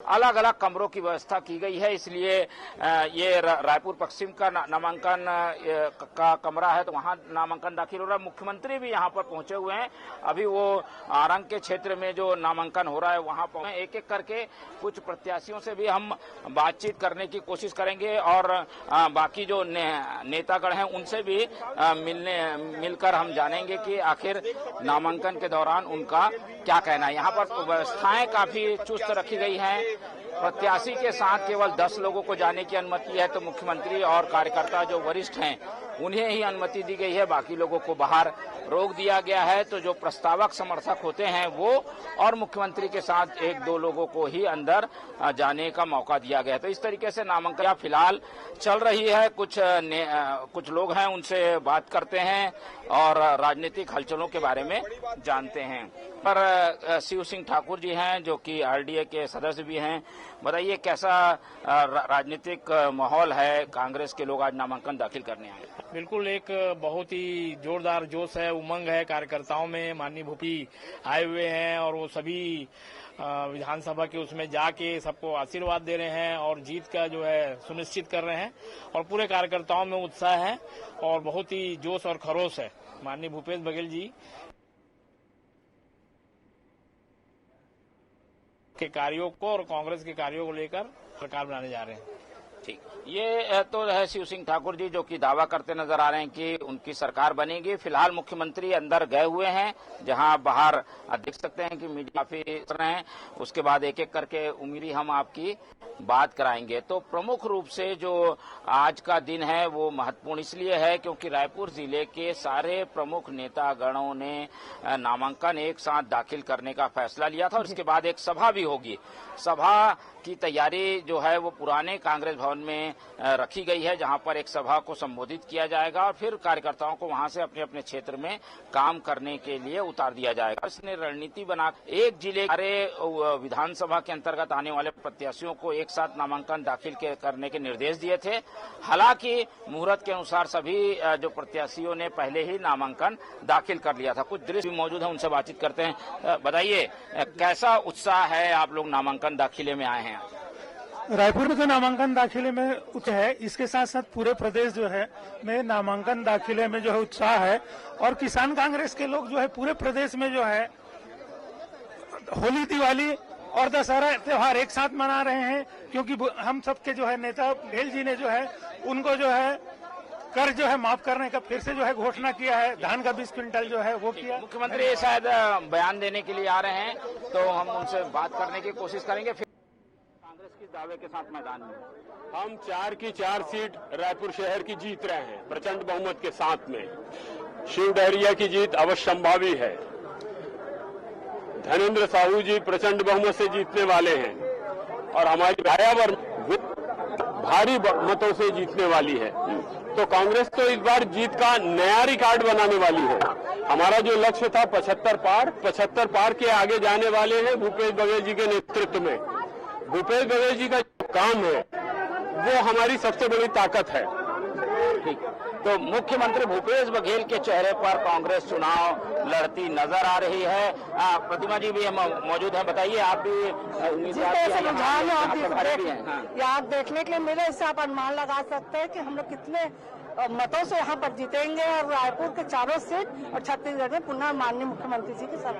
अलग अलग कमरों की व्यवस्था की गई है, इसलिए ये रायपुर पश्चिम का नामांकन का कमरा है, तो वहां नामांकन दाखिल हो रहा है। मुख्यमंत्री भी यहां पर पहुंचे हुए हैं। अभी वो आरंग के क्षेत्र में जो नामांकन हो रहा है वहां पहुंचे। एक एक करके कुछ प्रत्याशियों से भी हम बातचीत करने की कोशिश करेंगे और बाकी जो नेतागण हैं उनसे भी मिलकर हम जानेंगे कि आखिर नामांकन के दौरान उनका क्या कहना है। यहाँ पर व्यवस्थाएं काफी चुस्त रखी गई हैं। प्रत्याशी के साथ केवल 10 लोगों को जाने की अनुमति है, तो मुख्यमंत्री और कार्यकर्ता जो वरिष्ठ हैं उन्हें ही अनुमति दी गई है, बाकी लोगों को बाहर रोक दिया गया है। तो जो प्रस्तावक समर्थक होते हैं वो और मुख्यमंत्री के साथ 1-2 लोगों को ही अंदर जाने का मौका दिया गया है। तो इस तरीके से नामांकन फिलहाल चल रही है। कुछ लोग हैं, उनसे बात करते हैं और राजनीतिक हलचलों के बारे में जानते हैं। पर शिव सिंह ठाकुर जी हैं जो कि आरडीए के सदस्य भी हैं। बताइए कैसा राजनीतिक माहौल है, कांग्रेस के लोग आज नामांकन दाखिल करने आए? बिल्कुल एक बहुत ही जोरदार जोश है, उमंग है कार्यकर्ताओं में। माननीय भूपी आए हुए हैं और वो सभी विधानसभा के उसमें जाके सबको आशीर्वाद दे रहे हैं और जीत का जो है सुनिश्चित कर रहे हैं और पूरे कार्यकर्ताओं में उत्साह है और बहुत ही जोश और खरोश है। माननीय भूपेश बघेल जी के कार्यों को और कांग्रेस के कार्यों को लेकर सरकार बनाने जा रहे हैं। ठीक, ये तो है शिव सिंह ठाकुर जी जो कि दावा करते नजर आ रहे हैं कि उनकी सरकार बनेगी। फिलहाल मुख्यमंत्री अंदर गए हुए हैं, जहां बाहर देख सकते हैं कि मीडिया काफी रहे हैं। उसके बाद एक एक करके उम्मीदी हम आपकी बात कराएंगे। तो प्रमुख रूप से जो आज का दिन है वो महत्वपूर्ण इसलिए है क्योंकि रायपुर जिले के सारे प्रमुख नेतागणों ने नामांकन एक साथ दाखिल करने का फैसला लिया था और उसके बाद एक सभा भी होगी। सभा की तैयारी जो है वो पुराने कांग्रेस भवन में रखी गई है, जहां पर एक सभा को संबोधित किया जाएगा और फिर कार्यकर्ताओं को वहां से अपने अपने क्षेत्र में काम करने के लिए उतार दिया जाएगा। इसने रणनीति बना एक जिले सारे विधानसभा के अंतर्गत आने वाले प्रत्याशियों को एक साथ नामांकन दाखिल करने के निर्देश दिए थे। हालांकि मुहूर्त के अनुसार सभी जो प्रत्याशियों ने पहले ही नामांकन दाखिल कर लिया था। कुछ दृश्य मौजूद है, उनसे बातचीत करते हैं। बताइए कैसा उत्साह है, आप लोग नामांकन दाखिले में आए हैं? रायपुर में जो नामांकन दाखिले में उत्साह है, इसके साथ साथ पूरे प्रदेश जो है में नामांकन दाखिले में जो है उत्साह है। और किसान कांग्रेस के लोग जो है पूरे प्रदेश में जो है होली, दिवाली और दशहरा त्योहार एक साथ मना रहे हैं, क्योंकि हम सबके जो है नेता बघेल जी ने जो है उनको जो है कर्ज जो है माफ करने का फिर से जो है घोषणा किया है। धान का 20 क्विंटल जो है वो किया। मुख्यमंत्री शायद बयान देने के लिए आ रहे हैं, तो हम उनसे बात करने की कोशिश करेंगे। कांग्रेस के दावे के साथ मैदान में हम 4 की 4 सीट रायपुर शहर की जीत रहे हैं प्रचंड बहुमत के साथ में। शिव डहरिया की जीत अवश्य संभावी है। धनेन्द्र साहू जी प्रचंड बहुमत से जीतने वाले हैं और हमारी भायावर भारी मतों से जीतने वाली है। तो कांग्रेस तो इस बार जीत का नया रिकॉर्ड बनाने वाली है। हमारा जो लक्ष्य था 75 पार के आगे जाने वाले हैं भूपेश बघेल जी के नेतृत्व में। भूपेश बघेल जी का जो काम है वो हमारी सबसे बड़ी ताकत है। ठीक, तो मुख्यमंत्री भूपेश बघेल के चेहरे पर कांग्रेस चुनाव लड़ती नजर आ रही है। प्रतिमा जी भी मौजूद हैं, बताइए आप भी उम्मीदवार यहाँ देखने के लिए मिले, इससे आप अनुमान लगा सकते हैं कि हम लोग कितने मतों से यहाँ पर जीतेंगे और रायपुर के चारों सीट और छत्तीसगढ़ में पुनः माननीय मुख्यमंत्री जी के साथ।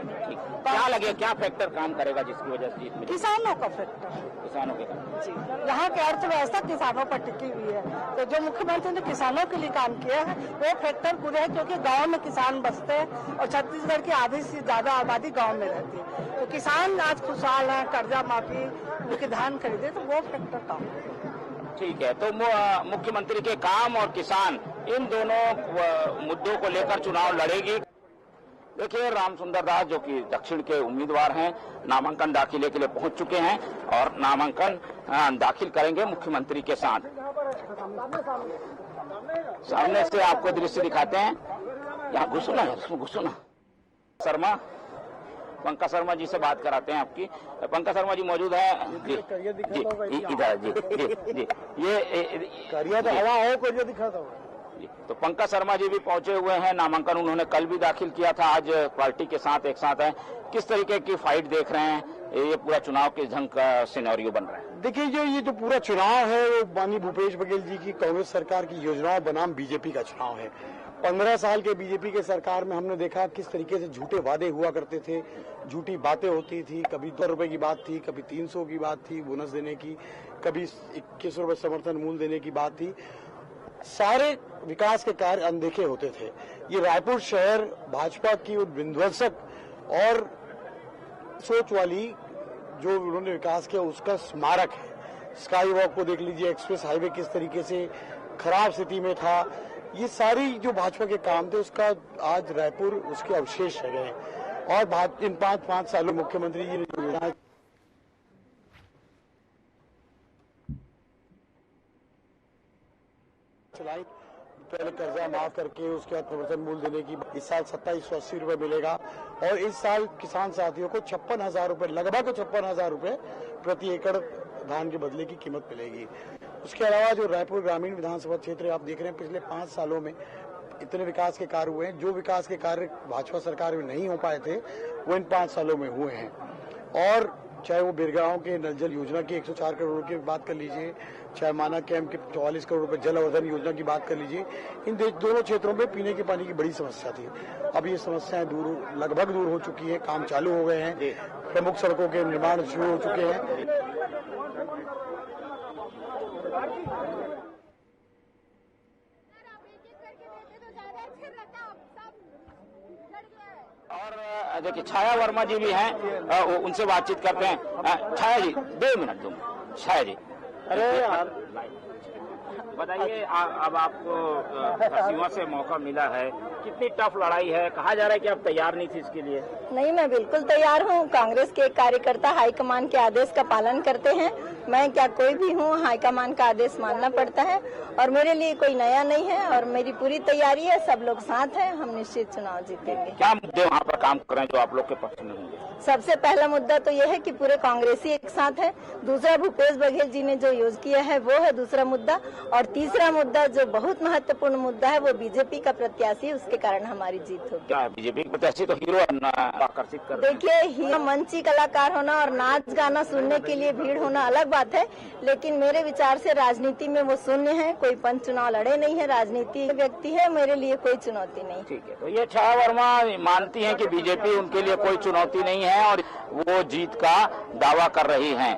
क्या लगे, क्या फैक्टर काम करेगा जिसकी वजह से जीत मिली? किसानों का फैक्टर, किसानों के जी। यहाँ की अर्थव्यवस्था किसानों पर टिकी हुई है, तो जो मुख्यमंत्री ने किसानों के लिए काम किया है वो फैक्टर पूरे है, क्योंकि गाँव में किसान बसते हैं और छत्तीसगढ़ की आधी से ज्यादा आबादी गाँव में रहती है। तो किसान आज खुशहाल है, कर्जा माफी, उनके धान खरीदे, तो वो फैक्टर काम है। ठीक है, तो मुख्यमंत्री के काम और किसान इन दोनों मुद्दों को लेकर चुनाव लड़ेगी। देखिए रामसुंदर दास जो कि दक्षिण के उम्मीदवार हैं, नामांकन दाखिले के लिए पहुंच चुके हैं और नामांकन दाखिल करेंगे मुख्यमंत्री के साथ। सामने से आपको दृश्य दिखाते हैं, यहाँ घुसो ना, इसमें घुसो ना। पंकज शर्मा जी से बात कराते हैं आपकी। पंकज शर्मा जी मौजूद है जी, इधर जी। ये करिया तो हवा हो, करिया दिखाता हूँ। तो पंकज शर्मा जी भी पहुंचे हुए हैं, नामांकन उन्होंने कल भी दाखिल किया था, आज पार्टी के साथ एक साथ है। किस तरीके की फाइट देख रहे हैं, ये पूरा चुनाव के ढंग का सिनेरियो बन रहा है? देखिए, ये जो पूरा चुनाव है वो माननीय भूपेश बघेल जी की कांग्रेस सरकार की योजनाओं बनाम बीजेपी का चुनाव है। 15 साल के बीजेपी के सरकार में हमने देखा किस तरीके से झूठे वादे हुआ करते थे, झूठी बातें होती थी, कभी 2 रुपए की बात थी, कभी 300 की बात थी बोनस देने की, कभी 21 रुपए समर्थन मूल्य देने की बात थी। सारे विकास के कार्य अनदेखे होते थे। ये रायपुर शहर भाजपा की विध्वंसक और सोच वाली जो उन्होंने विकास किया उसका स्मारक है। स्काई वॉक को देख लीजिए, एक्सप्रेस हाईवे किस तरीके से खराब स्थिति में था, ये सारी जो भाजपा के काम थे उसका आज रायपुर उसके अवशेष रह गए। और इन 5 सालों में मुख्यमंत्री जी ने जो योजनाएं चलाई, पहले कर्जा माफ करके उसके बाद समर्थन मूल्य देने की, इस साल 2780 रुपए मिलेगा और इस साल किसान साथियों को 56,000 रुपए, लगभग 56,000 रुपए प्रति एकड़ धान के बदले की कीमत मिलेगी। उसके अलावा जो रायपुर ग्रामीण विधानसभा क्षेत्र आप देख रहे हैं, पिछले 5 सालों में इतने विकास के कार्य हुए हैं। जो विकास के कार्य भाजपा सरकार में नहीं हो पाए थे वो इन 5 सालों में हुए हैं। और चाहे वो बिरगांव के नल जल योजना की 104 करोड़ की बात कर लीजिए, चाहे माना कैंप के 44 करोड़ रुपए जल अवर्धन योजना की बात कर लीजिए, इन दोनों क्षेत्रों में पीने के पानी की बड़ी समस्या थी। अब ये समस्याएं लगभग दूर हो चुकी है, काम चालू हो गए हैं, प्रमुख सड़कों के निर्माण शुरू हो चुके हैं। और देखिए छाया वर्मा जी भी हैं, उनसे बातचीत करते हैं। छाया जी 2 मिनट दूँ। छाया जी, अरे यार बताइए, अब आपको सीमा से मौका मिला है, कितनी टफ लड़ाई है? कहा जा रहा है कि आप तैयार नहीं थी इसके लिए। नहीं, मैं बिल्कुल तैयार हूँ। कांग्रेस के कार्यकर्ता हाईकमान के आदेश का पालन करते हैं। मैं क्या कोई भी हूँ, हाईकमान का आदेश मानना पड़ता है और मेरे लिए कोई नया नहीं है और मेरी पूरी तैयारी है। सब लोग साथ हैं, हम निश्चित चुनाव जीतेंगे। क्या मुद्दे वहाँ पर काम कर रहे हैं जो आप लोग के पक्ष में होंगे? सबसे पहला मुद्दा तो यह है कि पूरे कांग्रेसी एक साथ है। दूसरा, भूपेश बघेल जी ने जो यूज किया है वो है दूसरा मुद्दा। और तीसरा मुद्दा जो बहुत महत्वपूर्ण मुद्दा है वो बीजेपी का प्रत्याशी, उसके कारण हमारी जीत होगी। क्या बीजेपी के प्रत्याशी तो हीरो आकर्षित कर? देखिए, हीरो मंची कलाकार होना और नाच गाना सुनने के लिए भीड़ होना अलग बात है, लेकिन मेरे विचार से राजनीति में वो शून्य है। कोई पंच चुनाव लड़े नहीं है, राजनीति व्यक्ति है, मेरे लिए कोई चुनौती नहीं। ठीक है, तो ये छाया वर्मा मानती हैं कि बीजेपी उनके लिए कोई चुनौती नहीं है और वो जीत का दावा कर रही हैं।